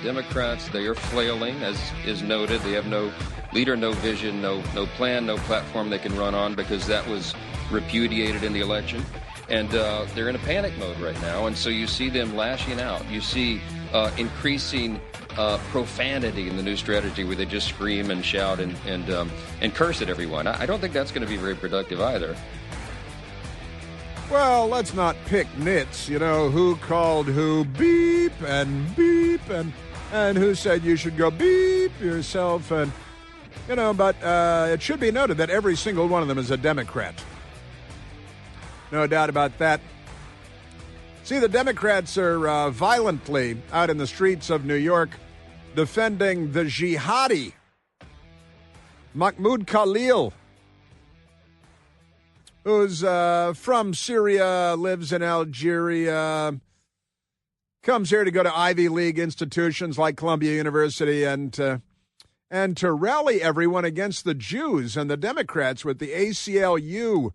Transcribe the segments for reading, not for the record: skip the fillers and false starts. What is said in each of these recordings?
Democrats, they are flailing, as is noted. They have no leader, no vision, no plan, no platform they can run on because that was repudiated in the election. And they're in a panic mode right now. And so you see them lashing out. You see increasing profanity in the new strategy where they just scream and shout and curse at everyone. I don't think that's going to be very productive either. Well, let's not pick nits, who called who beep and who said you should go beep yourself but it should be noted that every single one of them is a Democrat. No doubt about that. See, the Democrats are violently out in the streets of New York defending the jihadi, Mahmoud Khalil, who's from Syria, lives in Algeria, comes here to go to Ivy League institutions like Columbia University and to rally everyone against the Jews and the Democrats with the ACLU.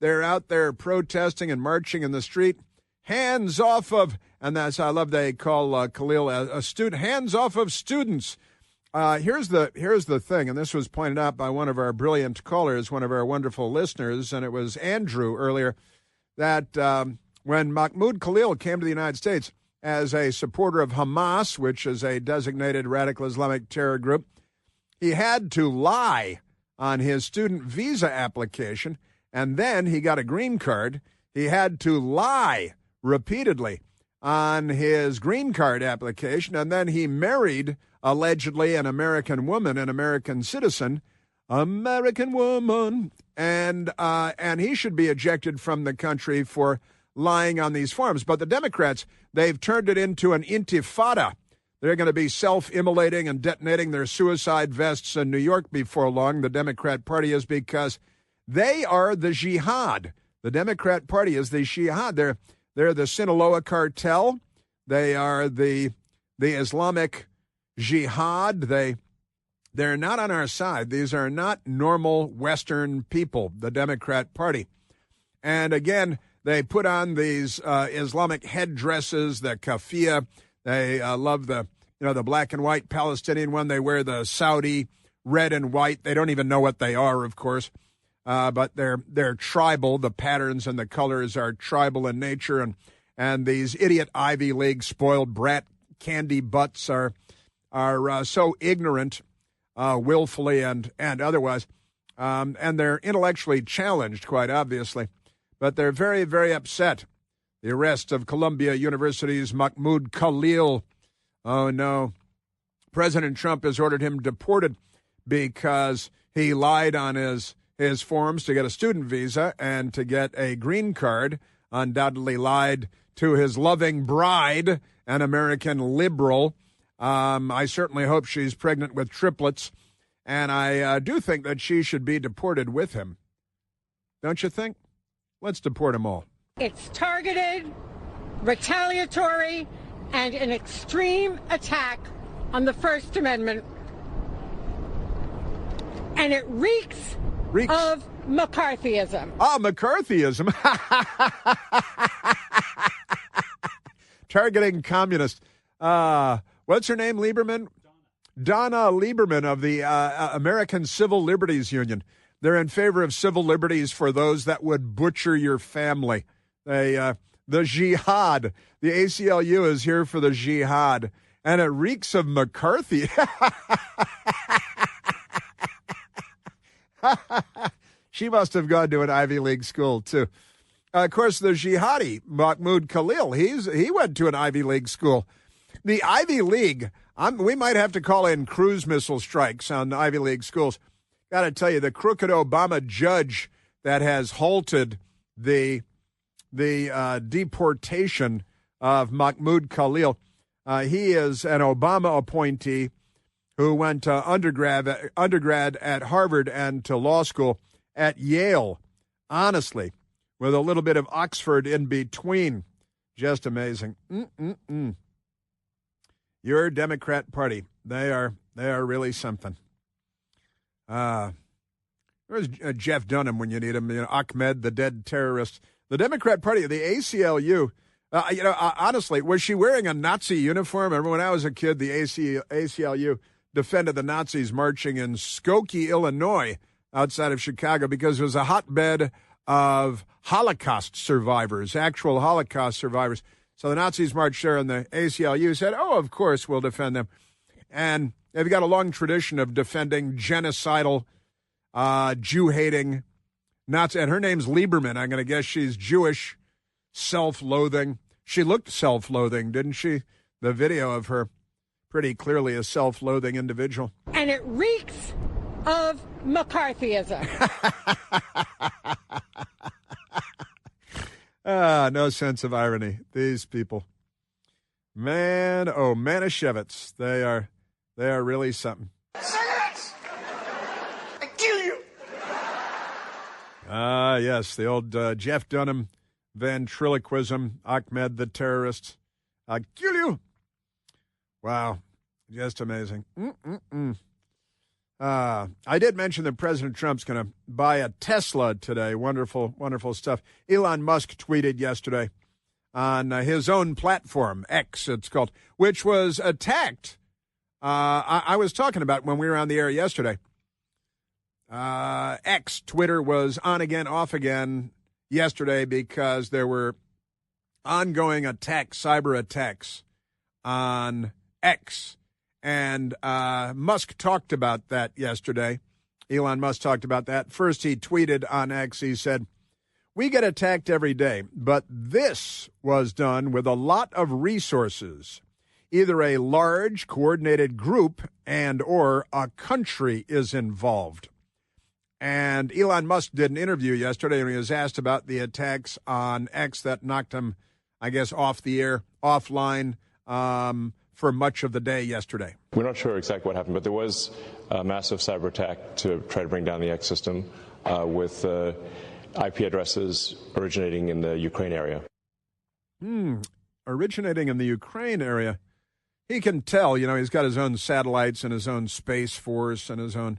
They're out there protesting and marching in the street. Hands off of, and that's, I love they call Khalil a student, hands off of students. Here's the thing, and this was pointed out by one of our brilliant callers, one of our wonderful listeners, and it was Andrew earlier, that when Mahmoud Khalil came to the United States as a supporter of Hamas, which is a designated radical Islamic terror group, he had to lie on his student visa application, and then he got a green card. He had to lie repeatedly on his green card application, and then he married allegedly an American woman, an American citizen, American woman, and he should be ejected from the country for lying on these forms. But the Democrats, they've turned it into an intifada. They're going to be self-immolating and detonating their suicide vests in New York before long, the Democrat Party is, because they are the jihad. The Democrat Party is the jihad. They're the Sinaloa cartel. They are the Islamic jihad. They're not on our side. These are not normal Western people, the Democrat Party. And again, they put on these Islamic headdresses, the kafia. They love the black and white Palestinian one. They wear the Saudi red and white. They don't even know what they are, of course. But they're tribal. The patterns and the colors are tribal in nature. And these idiot Ivy League spoiled brat candy butts are so ignorant, willfully and otherwise. And they're intellectually challenged, quite obviously. But they're very, very upset. The arrest of Columbia University's Mahmoud Khalil. Oh, no. President Trump has ordered him deported because he lied on his forms to get a student visa and to get a green card, undoubtedly lied to his loving bride, an American liberal. I certainly hope she's pregnant with triplets, and I do think that she should be deported with him. Don't you think? Let's deport them all. It's targeted, retaliatory, and an extreme attack on the First Amendment. And it reeks of McCarthyism. Ah, McCarthyism. Targeting communists. What's her name, Lieberman? Donna Lieberman of the American Civil Liberties Union. They're in favor of civil liberties for those that would butcher your family. The jihad. The ACLU is here for the jihad. And it reeks of McCarthy. She must have gone to an Ivy League school, too. Of course, the jihadi, Mahmoud Khalil, he went to an Ivy League school. The Ivy League, we might have to call in cruise missile strikes on Ivy League schools. Got to tell you, the crooked Obama judge that has halted the deportation of Mahmoud Khalil, he is an Obama appointee who went to undergrad at Harvard and to law school at Yale, honestly, with a little bit of Oxford in between. Just amazing. Your Democrat Party, they are really something. Where's Jeff Dunham when you need him? Ahmed, the dead terrorist. The Democrat Party, the ACLU, Honestly, was she wearing a Nazi uniform? Remember when I was a kid, the ACLU defended the Nazis marching in Skokie, Illinois, outside of Chicago, because it was a hotbed of Holocaust survivors, actual Holocaust survivors. So the Nazis marched there, and the ACLU said, oh, of course, we'll defend them. And they've got a long tradition of defending genocidal, Jew-hating Nazi. And her name's Lieberman. I'm going to guess she's Jewish, self-loathing. She looked self-loathing, didn't she? The video of her, pretty clearly a self-loathing individual. And it reeks of McCarthyism. No sense of irony. These people. Man, oh, Manischewitz. They are really something. Cigarettes! I kill you! Yes, the old Jeff Dunham ventriloquism, Ahmed the terrorist. I'll kill you. Wow, just amazing. I did mention that President Trump's going to buy a Tesla today. Wonderful, wonderful stuff. Elon Musk tweeted yesterday on his own platform, X it's called, which was attacked. I was talking about when we were on the air yesterday. X, Twitter, was on again, off again yesterday because there were ongoing attacks, cyber attacks on X. And Musk talked about that yesterday. Elon Musk talked about that. First, he tweeted on X, he said, we get attacked every day, but this was done with a lot of resources. Either a large, coordinated group and or a country is involved. And Elon Musk did an interview yesterday and he was asked about the attacks on X that knocked him, I guess, off the air, offline, for much of the day yesterday. We're not sure exactly what happened, but there was a massive cyber attack to try to bring down the X system with IP addresses originating in the Ukraine area. Originating in the Ukraine area. He can tell, he's got his own satellites and his own space force and his own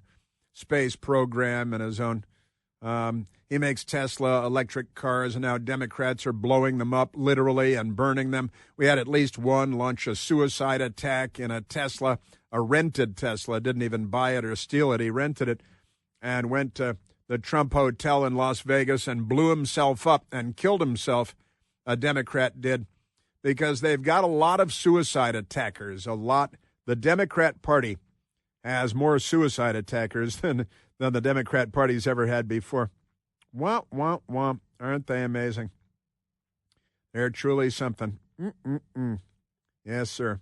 space program and his own, he makes Tesla electric cars, and now Democrats are blowing them up literally and burning them. We had at least one launch a suicide attack in a Tesla, a rented Tesla, didn't even buy it or steal it. He rented it and went to the Trump Hotel in Las Vegas and blew himself up and killed himself, a Democrat did, because they've got a lot of suicide attackers, a lot. The Democrat Party has more suicide attackers than the Democrat Party's ever had before. Womp, womp, womp. Aren't they amazing? They're truly something. Yes, sir.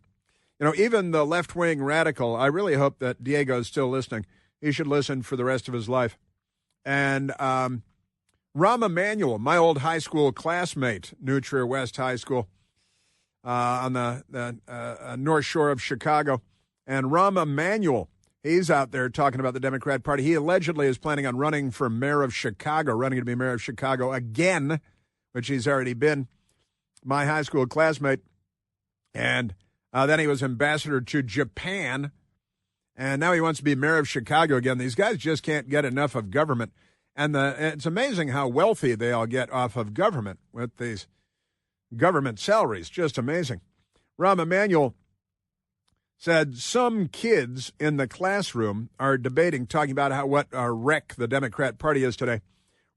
Even the left-wing radical, I really hope that Diego's still listening. He should listen for the rest of his life. And Rahm Emanuel, my old high school classmate, New Trier West High School, on the North Shore of Chicago. And Rahm Emanuel, he's out there talking about the Democrat Party. He allegedly is planning on running for mayor of Chicago, running to be mayor of Chicago again, which he's already been. My high school classmate. And then he was ambassador to Japan. And now he wants to be mayor of Chicago again. These guys just can't get enough of government. And it's amazing how wealthy they all get off of government with these government salaries. Just amazing. Rahm Emanuel said some kids in the classroom are debating, talking about what a wreck the Democrat Party is today.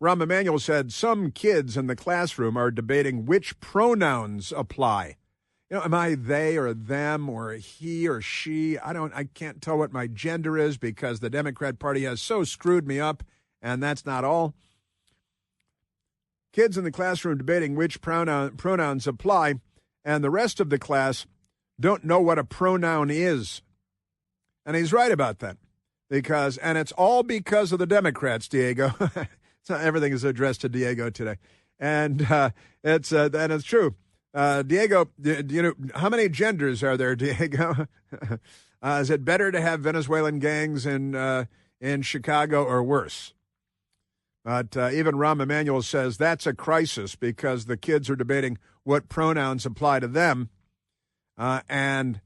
Rahm Emanuel said some kids in the classroom are debating which pronouns apply. Am I they or them or he or she? I can't tell what my gender is because the Democrat Party has so screwed me up, and that's not all. Kids in the classroom debating which pronouns apply, and the rest of the class don't know what a pronoun is. And he's right about that. And it's all because of the Democrats, Diego. So everything is addressed to Diego today. And it's true. Diego, how many genders are there, Diego? Is it better to have Venezuelan gangs in Chicago or worse? But even Rahm Emanuel says that's a crisis because the kids are debating what pronouns apply to them, and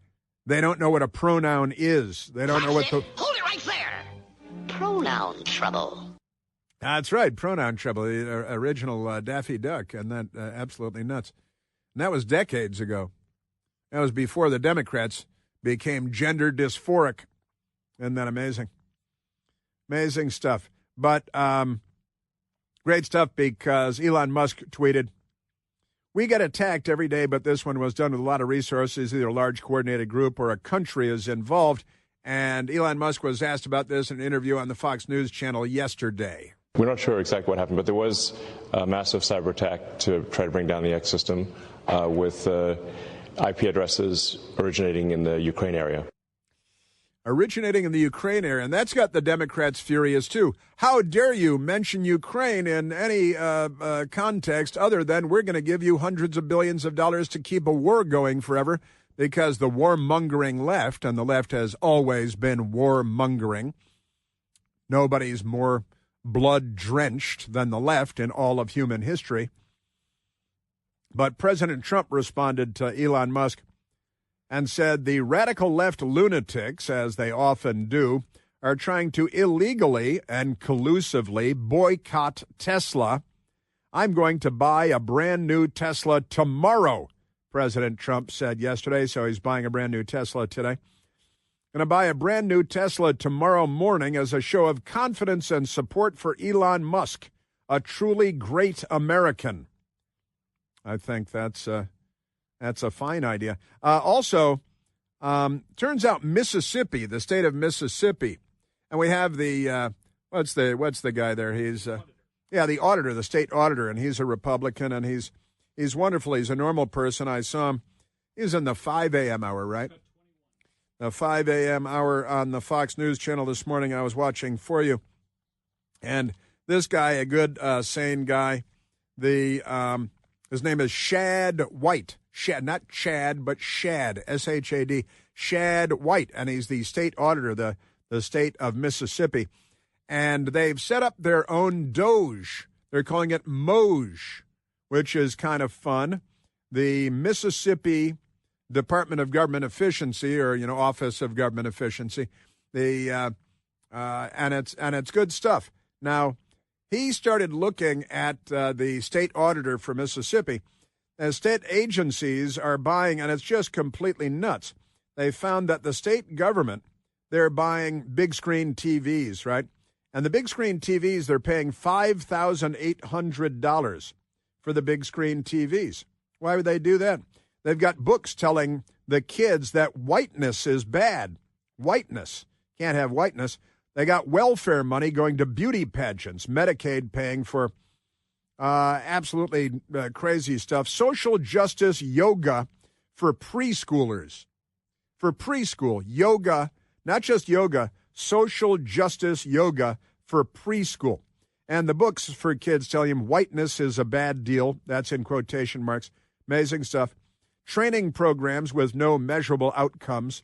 they don't know what a pronoun is. They don't know what the... Hold it right there! Pronoun trouble. That's right, pronoun trouble. The original Daffy Duck, and that absolutely nuts. And that was decades ago. That was before the Democrats became gender dysphoric. Isn't that amazing? Amazing stuff. But great stuff because Elon Musk tweeted, "We get attacked every day, but this one was done with a lot of resources. Either a large coordinated group or a country is involved." And Elon Musk was asked about this in an interview on the Fox News channel yesterday. We're not sure exactly what happened, but there was a massive cyber attack to try to bring down the X system with IP addresses originating in the Ukraine area. Originating in the Ukraine area, and that's got the Democrats furious too. How dare you mention Ukraine in any context other than we're going to give you hundreds of billions of dollars to keep a war going forever, because the warmongering left, and the left has always been warmongering. Nobody's more blood-drenched than the left in all of human history. But President Trump responded to Elon Musk and said the radical left lunatics, as they often do, are trying to illegally and collusively boycott Tesla. "I'm going to buy a brand new Tesla tomorrow," President Trump said yesterday, so he's buying a brand new Tesla today. "Going to buy a brand new Tesla tomorrow morning as a show of confidence and support for Elon Musk, a truly great American." I think that's a fine idea. Also, turns out Mississippi, the state of Mississippi, and we have the what's the guy there? He's the auditor, the state auditor, and he's a Republican, and he's wonderful. He's a normal person. I saw him. He's in the 5 a.m. hour, right? The 5 a.m. hour on the Fox News channel this morning. I was watching for you, and this guy, a good, sane guy, his name is Shad White. Shad, not Chad, but Shad, S-H-A-D, Shad White, and he's the state auditor, the state of Mississippi. And they've set up their own Doge. They're calling it Moj, which is kind of fun. The Mississippi Department of Government Efficiency, or Office of Government Efficiency, and it's good stuff. Now, he started looking at the state auditor for Mississippi. And state agencies are buying, and it's just completely nuts. They found that the state government, they're buying big screen TVs, right? And the big screen TVs, they're paying $5,800 for the big screen TVs. Why would they do that? They've got books telling the kids that whiteness is bad. Whiteness. Can't have whiteness. They got welfare money going to beauty pageants, Medicaid paying for absolutely crazy stuff. Social justice yoga for preschoolers. For preschool, yoga, not just yoga, social justice yoga for preschool. And the books for kids telling them whiteness is a bad deal. That's in quotation marks. Amazing stuff. Training programs with no measurable outcomes.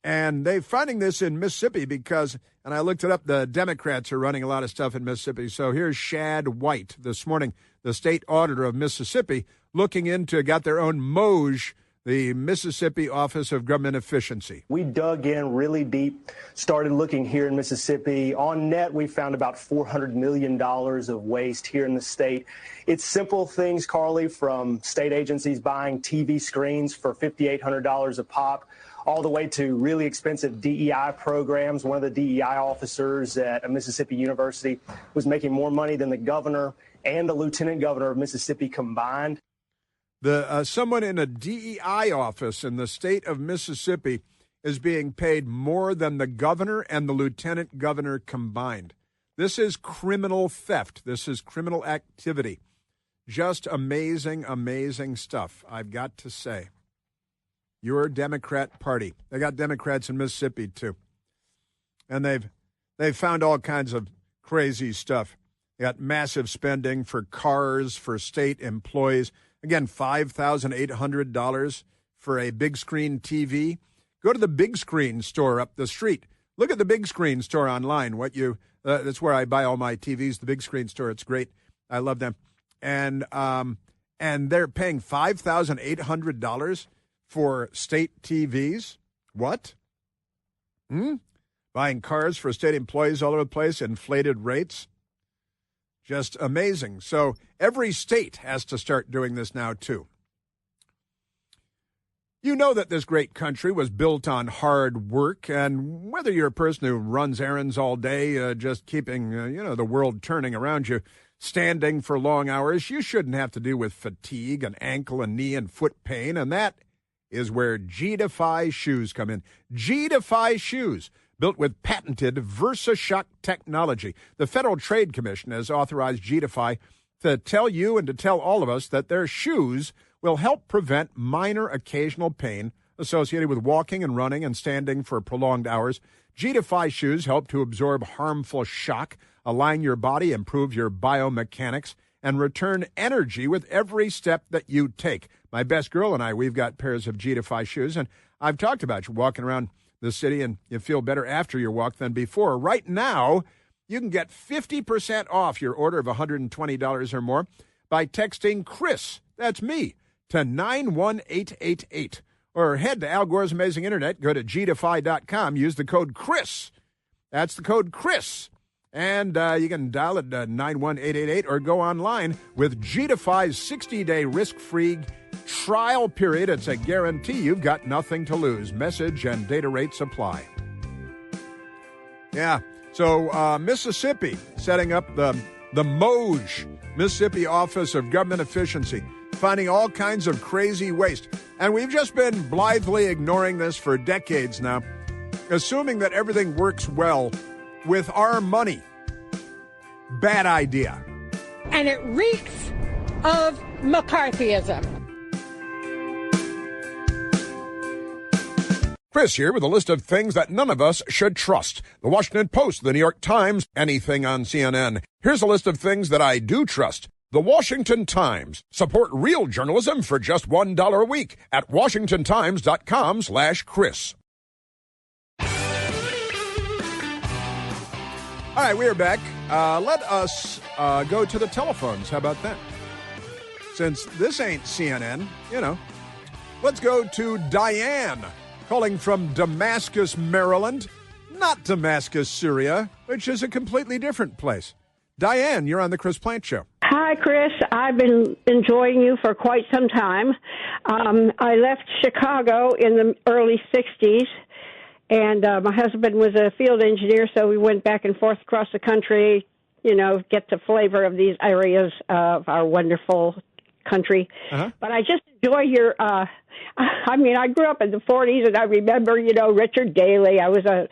And they're finding this in Mississippi because, and I looked it up, the Democrats are running a lot of stuff in Mississippi. So here's Shad White this morning, the state auditor of Mississippi, looking into, got their own Moj, the Mississippi Office of Government Efficiency. We dug in really deep, started looking here in Mississippi. On net, we found about $400 million of waste here in the state. It's simple things, Carly, from state agencies buying TV screens for $5,800 a pop, all the way to really expensive DEI programs. One of the DEI officers at a Mississippi university was making more money than the governor and the lieutenant governor of Mississippi combined. Someone in a DEI office in the state of Mississippi is being paid more than the governor and the lieutenant governor combined. This is criminal theft. This is criminal activity. Just amazing, amazing stuff, I've got to say. Your Democrat Party. They got Democrats in Mississippi, too. And they've found all kinds of crazy stuff. They got massive spending for cars, for state employees. Again, $5,800 for a big screen TV. Go to the big screen store up the street. Look at the big screen store online. That's where I buy all my TVs, the big screen store. It's great. I love them. And they're paying $5,800 for state TVs? What? Buying cars for state employees all over the place, inflated rates? Just amazing. So every state has to start doing this now, too. You know that this great country was built on hard work, and whether you're a person who runs errands all day, just keeping, the world turning around you, standing for long hours, you shouldn't have to deal with fatigue and ankle and knee and foot pain, and that is where G-Defy shoes come in. G-Defy shoes, built with patented VersaShock technology. The Federal Trade Commission has authorized G-Defy to tell you and to tell all of us that their shoes will help prevent minor occasional pain associated with walking and running and standing for prolonged hours. G-Defy shoes help to absorb harmful shock, align your body, improve your biomechanics, and return energy with every step that you take. My best girl and I, we've got pairs of G-Defy shoes, and I've talked about you walking around the city and you feel better after your walk than before. Right now, you can get 50% off your order of $120 or more by texting Chris, that's me, to 91888. Or head to Al Gore's Amazing Internet, go to gdefy.com, use the code Chris. That's the code Chris. And you can dial it 91888 or go online with G-Defy's 60-day risk-free trial period. It's a guarantee you've got nothing to lose. Message and data rates apply. Yeah, so Mississippi setting up the MOJ, Mississippi Office of Government Efficiency, finding all kinds of crazy waste. And we've just been blithely ignoring this for decades now, assuming that everything works well with our money. Bad idea. And it reeks of McCarthyism. Chris here with a list of things that none of us should trust. The Washington Post, the New York Times, anything on CNN. Here's a list of things that I do trust. The Washington Times. Support real journalism for just $1 a week at washingtontimes.com/Chris. All right, we are back. Let us go to the telephones. How about that? Since this ain't CNN, let's go to Diane, calling from Damascus, Maryland. Not Damascus, Syria, which is a completely different place. Diane, you're on the Chris Plant Show. Hi, Chris. I've been enjoying you for quite some time. I left Chicago in the early 60s. And my husband was a field engineer, so we went back and forth across the country, get the flavor of these areas of our wonderful country. Uh-huh. But I just enjoy your, I grew up in the 40s, and I remember, Richard Daley. I was a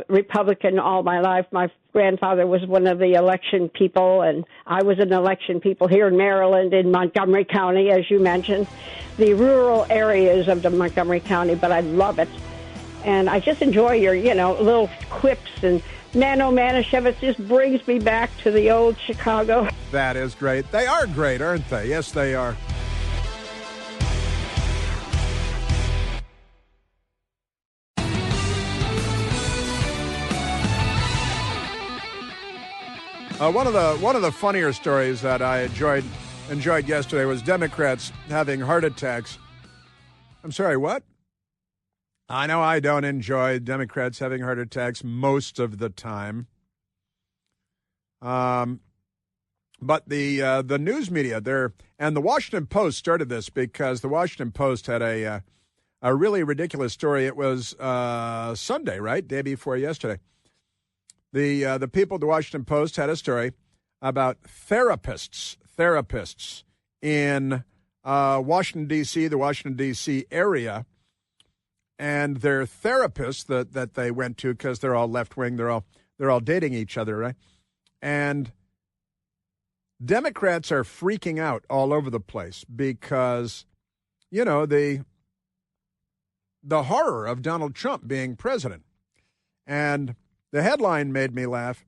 Republican all my life. My grandfather was one of the election people, and I was an election people here in Maryland, in Montgomery County, as you mentioned, the rural areas of the Montgomery County, but I love it. And I just enjoy your, little quips and Nano Manischewitz just brings me back to the old Chicago. That is great. They are great, aren't they? Yes, they are. One of the funnier stories that I enjoyed yesterday was Democrats having heart attacks. I'm sorry, what? I know I don't enjoy Democrats having heart attacks most of the time. But the news media there, and the Washington Post started this because the Washington Post had a really ridiculous story. It was Sunday, right? Day before yesterday. The people at the Washington Post had a story about therapists in Washington, D.C., the Washington, D.C. area, and their therapists that they went to, because they're all left-wing, they're all dating each other, right? And Democrats are freaking out all over the place because, the horror of Donald Trump being president. And the headline made me laugh.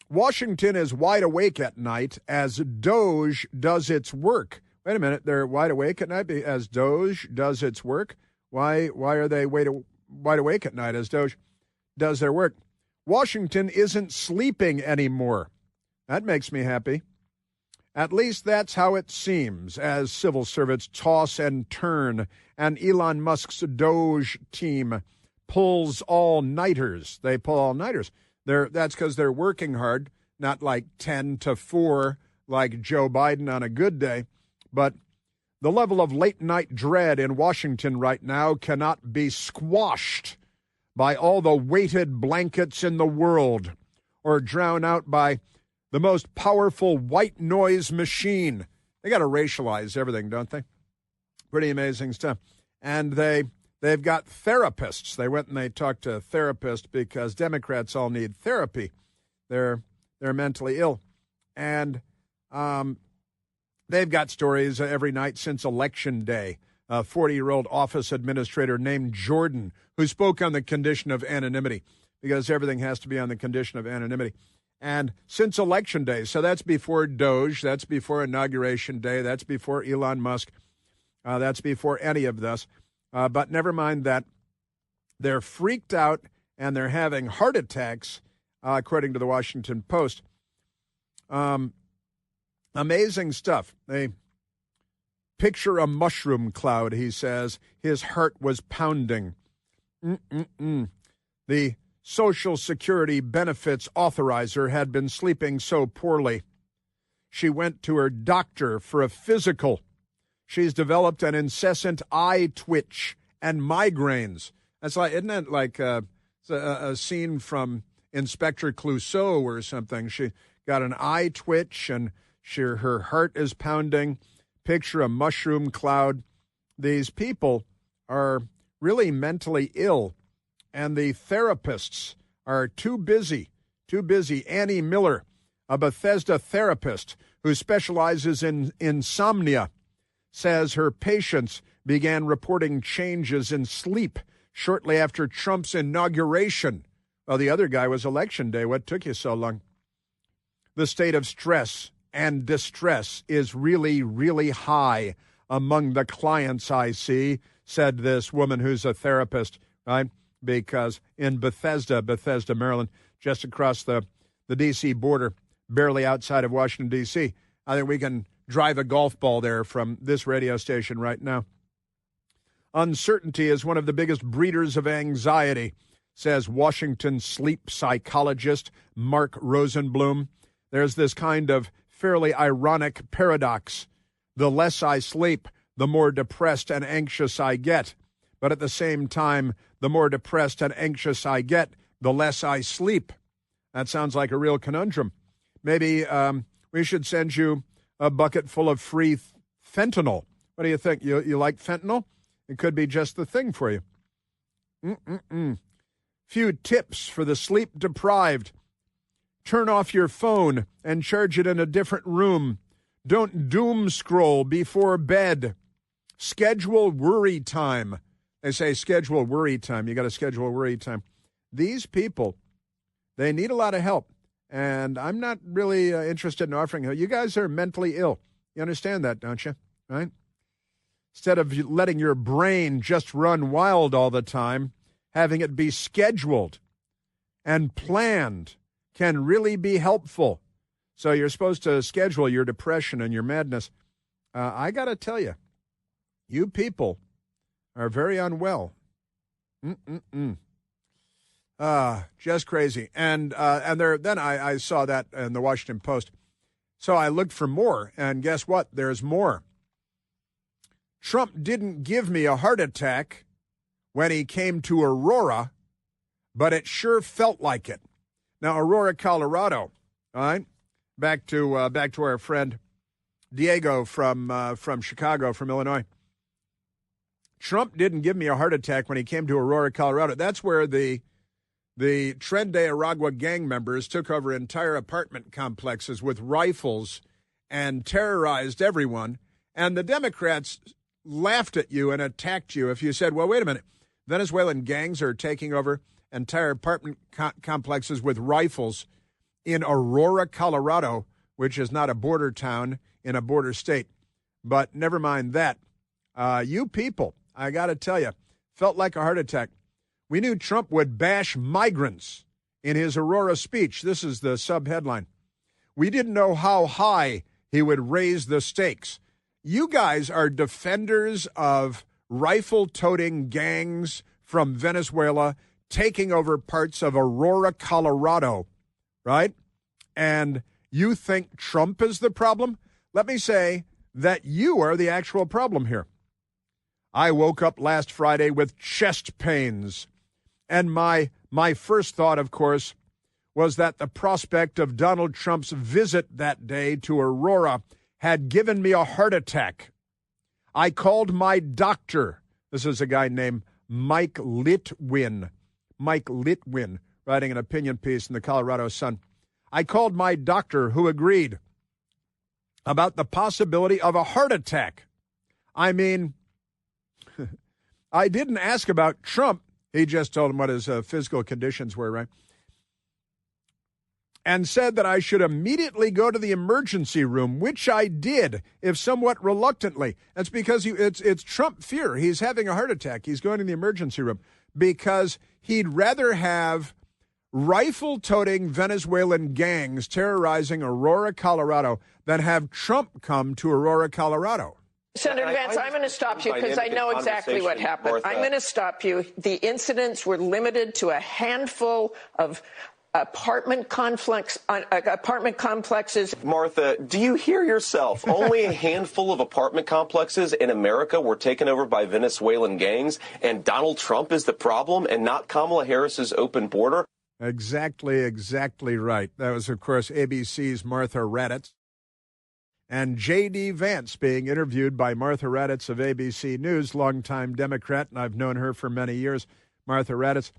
Washington is wide awake at night as Doge does its work. Wait a minute, they're wide awake at night as Doge does its work? Why are they wide awake at night as Doge does their work? Washington isn't sleeping anymore. That makes me happy. At least that's how it seems as civil servants toss and turn and Elon Musk's Doge team pulls all-nighters. They pull all-nighters. That's because they're working hard, not like 10 to 4 like Joe Biden on a good day, but The level of late-night dread in Washington right now cannot be squashed by all the weighted blankets in the world or drowned out by the most powerful white noise machine. They got to racialize everything, don't they? Pretty amazing stuff. And they've got therapists. They went and they talked to therapists because Democrats all need therapy. They're mentally ill. And they've got stories every night since Election Day. A 40-year-old office administrator named Jordan who spoke on the condition of anonymity because everything has to be on the condition of anonymity. And since Election Day, so that's before Doge, that's before Inauguration Day, that's before Elon Musk, that's before any of this. But never mind that. They're freaked out and they're having heart attacks, according to the Washington Post. Amazing stuff. They picture a mushroom cloud, he says. His heart was pounding. The Social Security benefits authorizer had been sleeping so poorly. She went to her doctor for a physical. She's developed an incessant eye twitch and migraines. That's like, isn't it like a scene from Inspector Clouseau or something? She got an eye twitch and her heart is pounding. Picture a mushroom cloud. These people are really mentally ill, and the therapists are too busy. Annie Miller, a Bethesda therapist who specializes in insomnia, says her patients began reporting changes in sleep shortly after Trump's inauguration. Well, the other guy was Election Day. What took you so long? The state of stress and distress is really, really high among the clients I see, said this woman who's a therapist, right? Because in Bethesda, Maryland, just across the D.C. border, barely outside of Washington, D.C., I think we can drive a golf ball there from this radio station right now. Uncertainty is one of the biggest breeders of anxiety, says Washington sleep psychologist Mark Rosenblum. There's this kind of fairly ironic paradox. The less I sleep, the more depressed and anxious I get. But at the same time, the more depressed and anxious I get, the less I sleep. That sounds like a real conundrum. Maybe we should send you a bucket full of free fentanyl. What do you think? You like fentanyl? It could be just the thing for you. Few tips for the sleep-deprived. Turn off your phone and charge it in a different room. Don't doom scroll before bed. Schedule worry time. They say schedule worry time. You got to schedule worry time. These people, they need a lot of help. And I'm not really interested in offering help. You guys are mentally ill. You understand that, don't you? Right? Instead of letting your brain just run wild all the time, having it be scheduled and planned can really be helpful. So you're supposed to schedule your depression and your madness. I got to tell you, you people are very unwell. Just crazy. And then I saw that in the Washington Post. So I looked for more, and guess what? There's more. Trump didn't give me a heart attack when he came to Aurora, but it sure felt like it. Now, Aurora, Colorado, all right? Back to our friend Diego from Chicago, from Illinois. Trump didn't give me a heart attack when he came to Aurora, Colorado. That's where the Tren de Aragua gang members took over entire apartment complexes with rifles and terrorized everyone. And the Democrats laughed at you and attacked you if you said, well, wait a minute, Venezuelan gangs are taking over entire apartment complexes with rifles in Aurora, Colorado, which is not a border town in a border state. But never mind that. You people, I got to tell you, felt like a heart attack. We knew Trump would bash migrants in his Aurora speech. This is the sub-headline. We didn't know how high he would raise the stakes. You guys are defenders of rifle-toting gangs from Venezuela taking over parts of Aurora, Colorado, right? And you think Trump is the problem? Let me say that you are the actual problem here. I woke up last Friday with chest pains, and my first thought, of course, was that the prospect of Donald Trump's visit that day to Aurora had given me a heart attack. I called my doctor. This is a guy named Mike Litwin. Mike Litwin, writing an opinion piece in the Colorado Sun. I called my doctor, who agreed about the possibility of a heart attack. I mean, I didn't ask about Trump. He just told him what his physical conditions were, right? And said that I should immediately go to the emergency room, which I did, if somewhat reluctantly. That's because it's Trump fear. He's having a heart attack. He's going to the emergency room because he'd rather have rifle-toting Venezuelan gangs terrorizing Aurora, Colorado, than have Trump come to Aurora, Colorado. Senator Vance, I'm going to stop you because I know exactly what happened. Martha. I'm going to stop you. The incidents were limited to a handful of apartment complexes. Martha, do you hear yourself? Only a handful of apartment complexes in America were taken over by Venezuelan gangs, and Donald Trump is the problem and not Kamala Harris's open border? Exactly right. That was, of course, ABC's Martha Raddatz. And J.D. Vance being interviewed by Martha Raddatz of ABC News, longtime Democrat, and I've known her for many years. Martha Raddatz.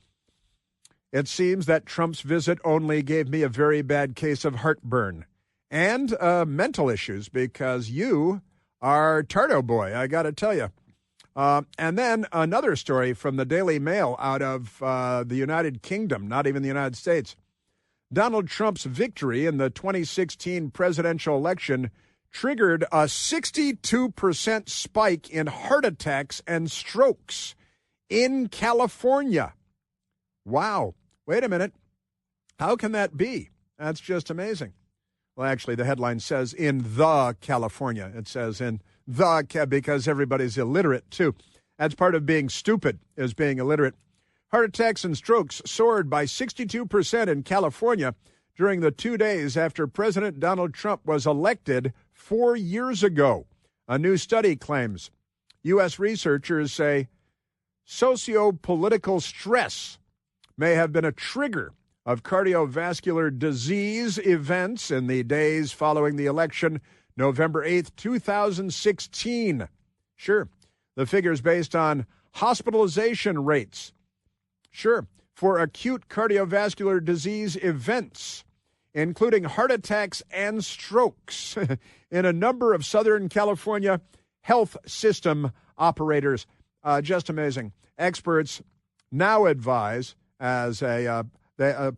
It seems that Trump's visit only gave me a very bad case of heartburn and mental issues because you are Tardo Boy, I got to tell you. And then another story from the Daily Mail out of the United Kingdom, not even the United States. Donald Trump's victory in the 2016 presidential election triggered a 62% spike in heart attacks and strokes in California. Wow. Wait a minute. How can that be? That's just amazing. Well, actually, the headline says in the California. It says in the, because everybody's illiterate, too. That's part of being stupid, is being illiterate. Heart attacks and strokes soared by 62% in California during the 2 days after President Donald Trump was elected 4 years ago. A new study claims. U.S. researchers say socio-political stress may have been a trigger of cardiovascular disease events in the days following the election, November 8th, 2016. Sure, the figure's based on hospitalization rates. Sure, for acute cardiovascular disease events, including heart attacks and strokes in a number of Southern California health system operators. Just amazing. Experts now advise as a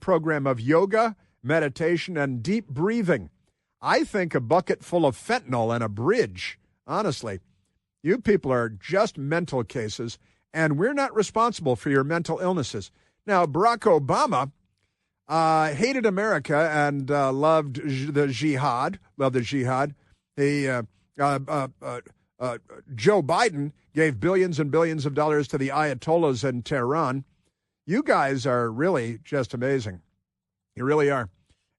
program of yoga, meditation, and deep breathing. I think a bucket full of fentanyl and a bridge. Honestly, you people are just mental cases, and we're not responsible for your mental illnesses. Now, Barack Obama hated America and loved the jihad. Joe Biden gave billions and billions of dollars to the Ayatollahs in Tehran. You guys are really just amazing. You really are.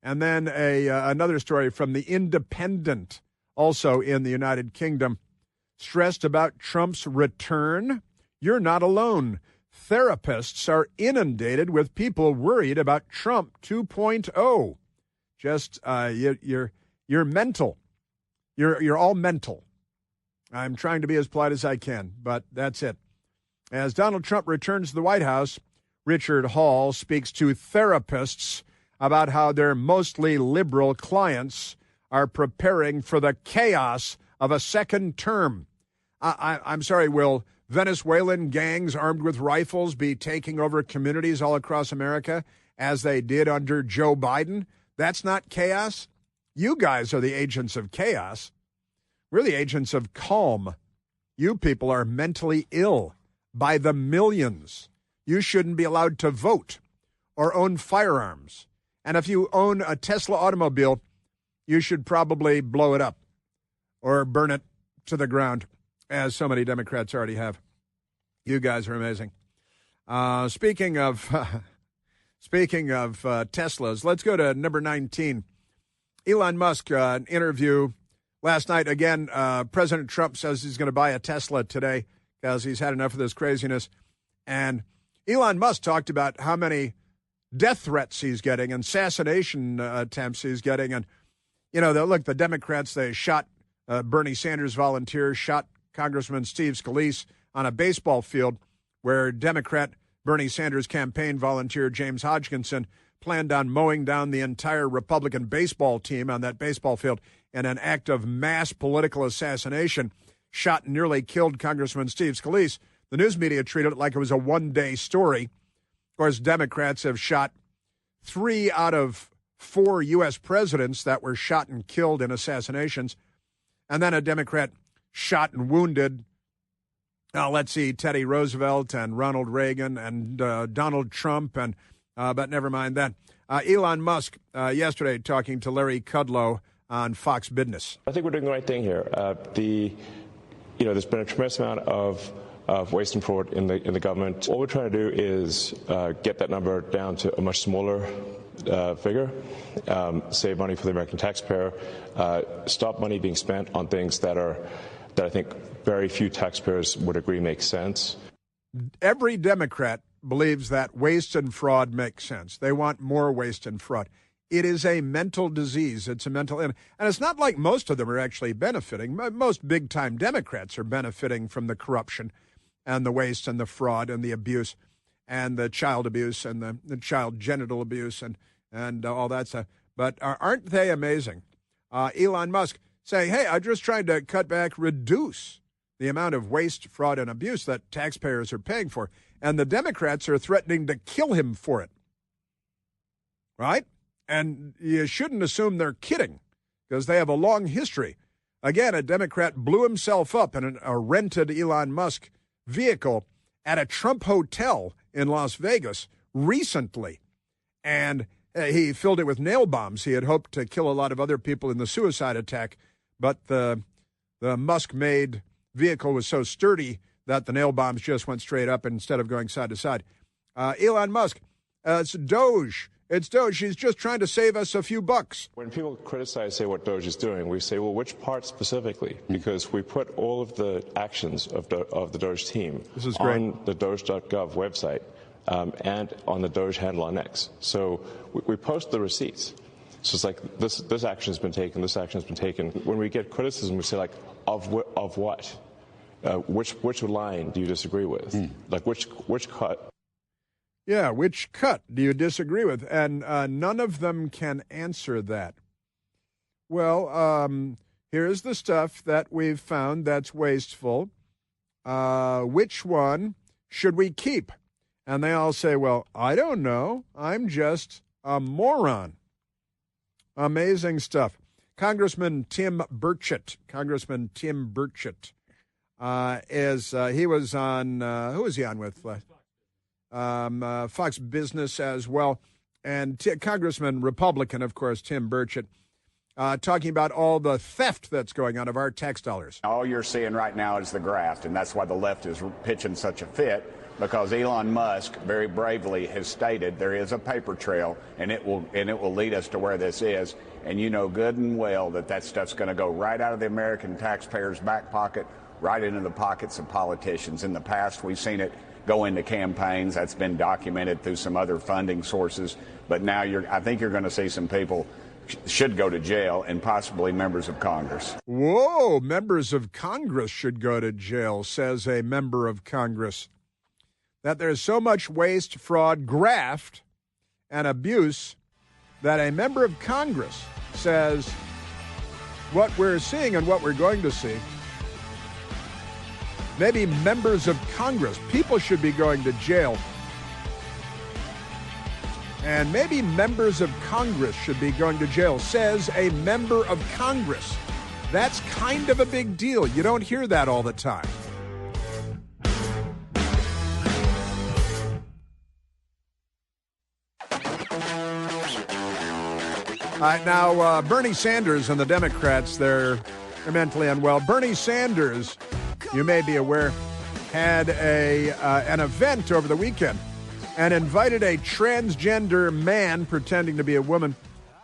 And then another story from The Independent, also in the United Kingdom. Stressed about Trump's return? You're not alone. Therapists are inundated with people worried about Trump 2.0. Just you're mental. You're all mental. I'm trying to be as polite as I can, but that's it. As Donald Trump returns to the White House, Richard Hall speaks to therapists about how their mostly liberal clients are preparing for the chaos of a second term. I'm sorry, will Venezuelan gangs armed with rifles be taking over communities all across America as they did under Joe Biden? That's not chaos. You guys are the agents of chaos. We're the agents of calm. You people are mentally ill by the millions. You shouldn't be allowed to vote or own firearms. And if you own a Tesla automobile, you should probably blow it up or burn it to the ground, as so many Democrats already have. You guys are amazing. Speaking of Teslas, let's go to number 19. Elon Musk, an interview Last night, again, President Trump says he's going to buy a Tesla today because he's had enough of this craziness. And Elon Musk talked about how many death threats he's getting and assassination attempts he's getting. And, look, the Democrats, they shot Bernie Sanders volunteers, shot Congressman Steve Scalise on a baseball field where Democrat Bernie Sanders campaign volunteer James Hodgkinson planned on mowing down the entire Republican baseball team on that baseball field in an act of mass political assassination, shot and nearly killed Congressman Steve Scalise. The news media treated it like it was a one-day story. Of course, Democrats have shot 3 out of 4 U.S. presidents that were shot and killed in assassinations. And then a Democrat shot and wounded, Teddy Roosevelt and Ronald Reagan and Donald Trump. But never mind that. Elon Musk yesterday talking to Larry Kudlow on Fox Business. I think we're doing the right thing here. There's been a tremendous amount of waste and fraud in the government. What we're trying to do is get that number down to a much smaller figure, save money for the American taxpayer, stop money being spent on things that I think very few taxpayers would agree make sense. Every Democrat believes that waste and fraud makes sense. They want more waste and fraud. It is a mental disease. It's a mental, and it's not like most of them are actually benefiting. Most big-time Democrats are benefiting from the corruption and the waste and the fraud and the abuse and the child abuse and the child genital abuse and all that stuff. But aren't they amazing? Elon Musk saying, hey, I'm just trying to cut back, reduce the amount of waste, fraud, and abuse that taxpayers are paying for. And the Democrats are threatening to kill him for it. Right? And you shouldn't assume they're kidding because they have a long history. Again, a Democrat blew himself up in a rented Elon Musk vehicle at a Trump hotel in Las Vegas recently. And he filled it with nail bombs. He had hoped to kill a lot of other people in the suicide attack, but the Musk-made vehicle was so sturdy that the nail bombs just went straight up instead of going side to side. Elon Musk, it's Doge. It's Doge. He's just trying to save us a few bucks. When people say what Doge is doing, we say, well, which part specifically? Because we put all of the actions of the Doge team on the Doge.gov website and on the Doge handle on X. So we post the receipts. So it's like this action has been taken, this action has been taken. When we get criticism, we say, like, of what? Which line do you disagree with? Like, which cut? Yeah, which cut do you disagree with? And none of them can answer that. Well, here's the stuff that we've found that's wasteful. Which one should we keep? And they all say, well, I don't know. I'm just a moron. Amazing stuff. Congressman Tim Burchett he was on, who was he on with? Fox Business as well. And Congressman Republican, of course, Tim Burchett, talking about all the theft that's going on of our tax dollars. All you're seeing right now is the graft, and that's why the left is pitching such a fit, because Elon Musk very bravely has stated there is a paper trail, and it will lead us to where this is. And you know good and well that stuff's going to go right out of the American taxpayer's back pocket, right into the pockets of politicians. In the past, we've seen it go into campaigns. That's been documented through some other funding sources. But now I think you're going to see some people should go to jail, and possibly members of Congress. Whoa, members of Congress should go to jail, says a member of Congress. That there's so much waste, fraud, graft, and abuse that a member of Congress says what we're seeing and what we're going to see. Maybe members of Congress, people should be going to jail. And maybe members of Congress should be going to jail, says a member of Congress. That's kind of a big deal. You don't hear that all the time. All right, now, Bernie Sanders and the Democrats, they're mentally unwell. Bernie Sanders, you may be aware, had an event over the weekend and invited a transgender man pretending to be a woman,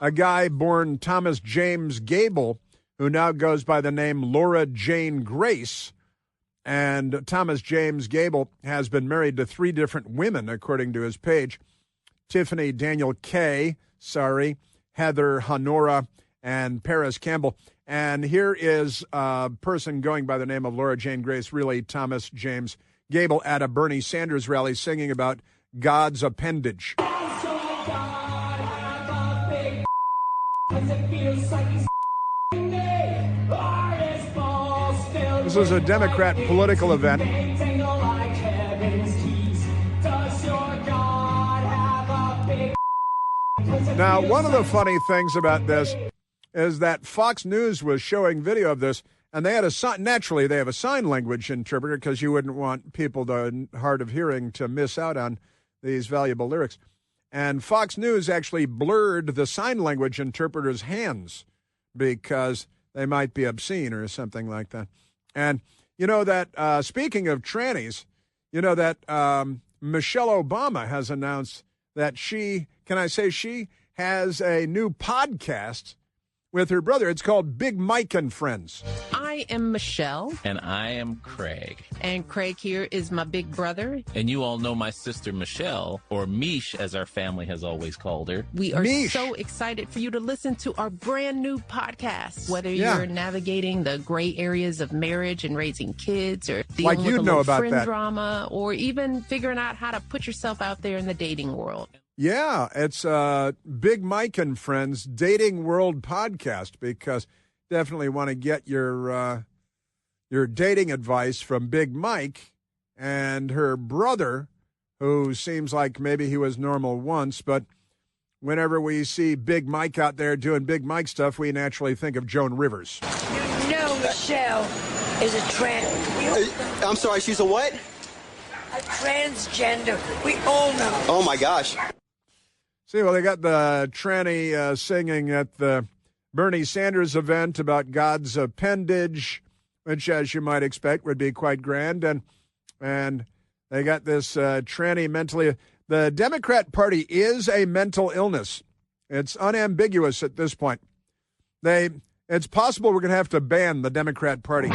a guy born Thomas James Gable, who now goes by the name Laura Jane Grace. And Thomas James Gable has been married to 3 different women, according to his page. Tiffany Daniel Kay, Heather Honora, and Paris Campbell. And here is a person going by the name of Laura Jane Grace, really Thomas James Gable, at a Bernie Sanders rally singing about God's appendage. This is a Democrat political event. Now, one of the funny things about this is that Fox News was showing video of this, and they had naturally they have a sign language interpreter because you wouldn't want people hard of hearing to miss out on these valuable lyrics. And Fox News actually blurred the sign language interpreter's hands because they might be obscene or something like that. And you know that, speaking of trannies, you know that Michelle Obama has announced that she has a new podcast with her brother. It's called Big Mike and Friends. I am Michelle. And I am Craig. And Craig here is my big brother. And you all know my sister Michelle, or Mish as our family has always called her. We are so excited for you to listen to our brand new podcast. Whether you're navigating the gray areas of marriage and raising kids, or dealing with a little friend drama, or even figuring out how to put yourself out there in the dating world. Yeah, it's Big Mike and Friends Dating World Podcast, because definitely want to get your dating advice from Big Mike and her brother, who seems like maybe he was normal once, but whenever we see Big Mike out there doing Big Mike stuff, we naturally think of Joan Rivers. You know Michelle is a trans... I'm sorry, she's a what? A transgender. We all know. Oh, my gosh. See, well, they got the tranny singing at the Bernie Sanders event about God's appendage, which, as you might expect, would be quite grand. And they got this tranny mentally. The Democrat Party is a mental illness. It's unambiguous at this point. It's possible we're going to have to ban the Democrat Party.